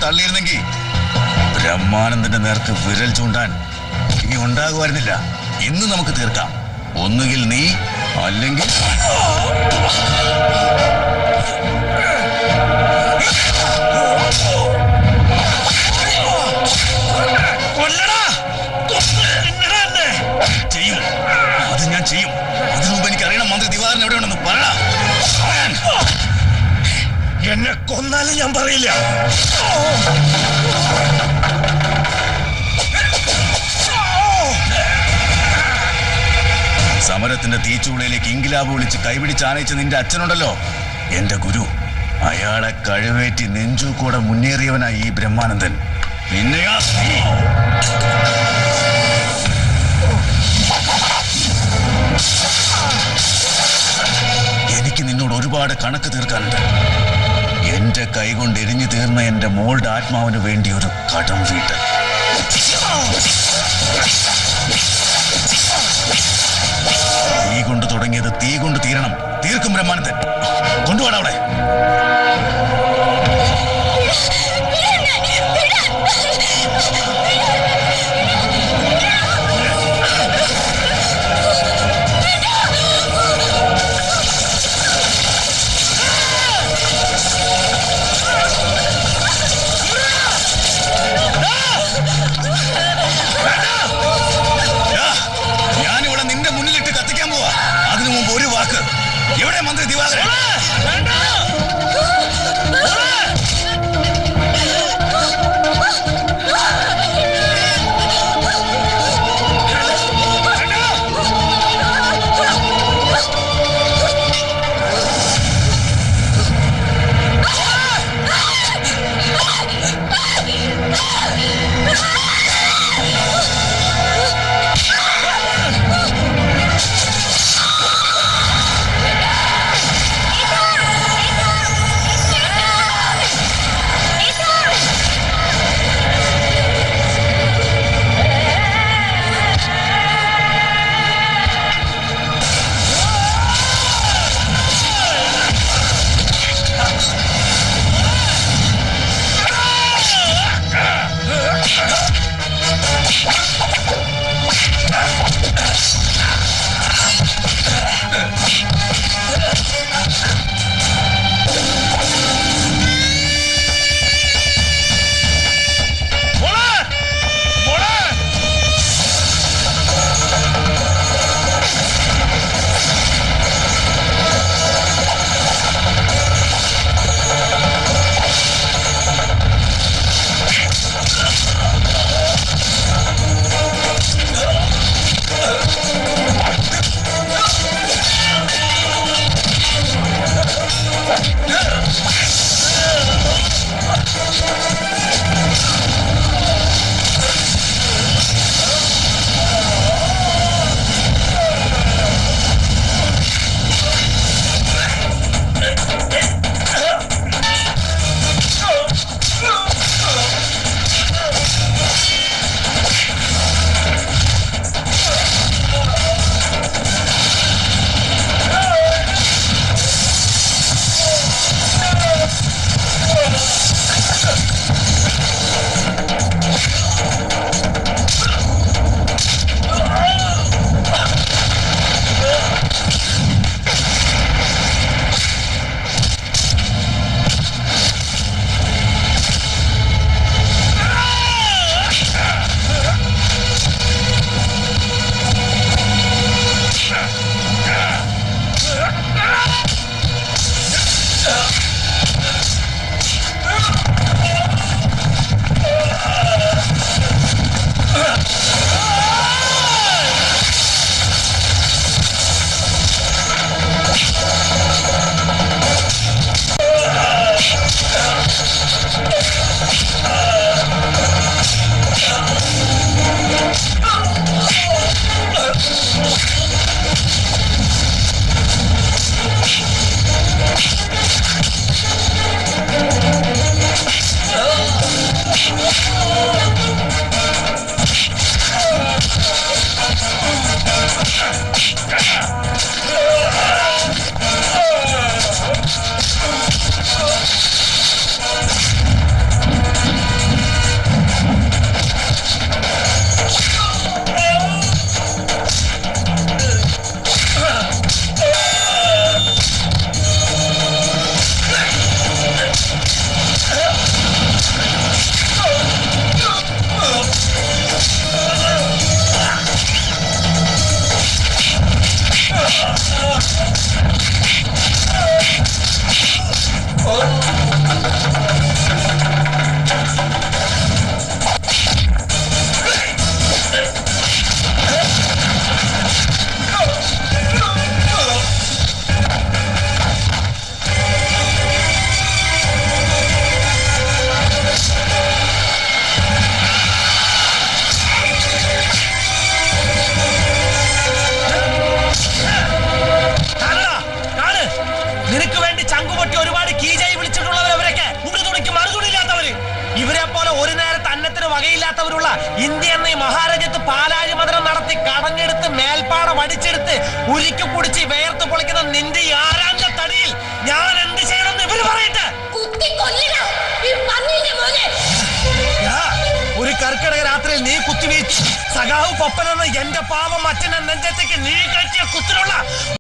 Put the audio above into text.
തള്ളിയിരുന്നെങ്കിൽ ബ്രഹ്മാനന്ദന്റെ നേർക്ക് വിരൽ ചൂണ്ടാൻ ഇനി ഉണ്ടാകുമായിരുന്നില്ല. ഇന്ന് നമുക്ക് തീർക്കാം. ഒന്നുകിൽ നീ, അല്ലെങ്കിൽ ചെയ്യും. അത് ഞാൻ ചെയ്യും. അതിനു മുമ്പ് എനിക്ക് അറിയണം മന്ത്രി ദിവാകരൻ എവിടെയുണ്ടെന്ന് പറയടാ. എന്നെ കൊന്നാലും ഞാൻ പറയില്ല. സമരത്തിന്റെ തീച്ചൂളയിലേക്ക് ഇൻകിലാബ് വിളിച്ച് കൈപിടിച്ച് ആനയിച്ച നിന്റെ അച്ഛനുണ്ടല്ലോ, എന്റെ ഗുരു. അയാളെ കഴിവേറ്റി നെഞ്ചു കൂടെ മുന്നേറിയവനായി ഈ ബ്രഹ്മാനന്ദൻ. പിന്നെയാ എനിക്ക് നിന്നോട് ഒരുപാട് കണക്ക് തീർക്കാനുണ്ട്. എന്റെ കൈകൊണ്ട് എരിഞ്ഞു തീർന്ന എന്റെ മോളുടെ ആത്മാവിന് വേണ്ടി ഒരു കടം വീട്ട്. തീ കൊണ്ട് തുടങ്ങിയത് തീ കൊണ്ട് തീരണം. തീർക്കും ബ്രഹ്മാനന്ദൻ. കൊണ്ടുപോടാ അവളെ. ഞാനിവിടെ നിന്റെ മുന്നിലിട്ട് കത്തിക്കാൻ പോവാ. അതിനു മുമ്പ് ഒരു വാക്ക്. എവിടെ മന്ത്രി ദിവാകരൻ? അറിയാത്തവരുള്ള ഇന്ത്യ എന്ന ഈ മഹാരാജ്യത്ത് പാലാഴി മതനം നടത്തി കടഞ്ഞെടുത്ത് മേൽപ്പാടം അടിച്ചെടുത്ത് ഉരുക്കി കുടിച്ച് വേർത്ത് പൊളിക്കുന്ന നിന്റെ ഈ ആരാന്റെ തടിയിൽ ഞാൻ എന്ത് ചെയ്യണമെന്ന് ഇവര് പറയട്ടെ. ഒരു കർക്കിടക രാത്രിയിൽ നീ കുത്തിവീഴ്ച സഖാവ് പപ്പനെന്ന് എന്റെ പാവം അച്ഛനെ നെഞ്ചത്തേക്ക് നീ കെട്ടിയ കുത്തിനുള്ള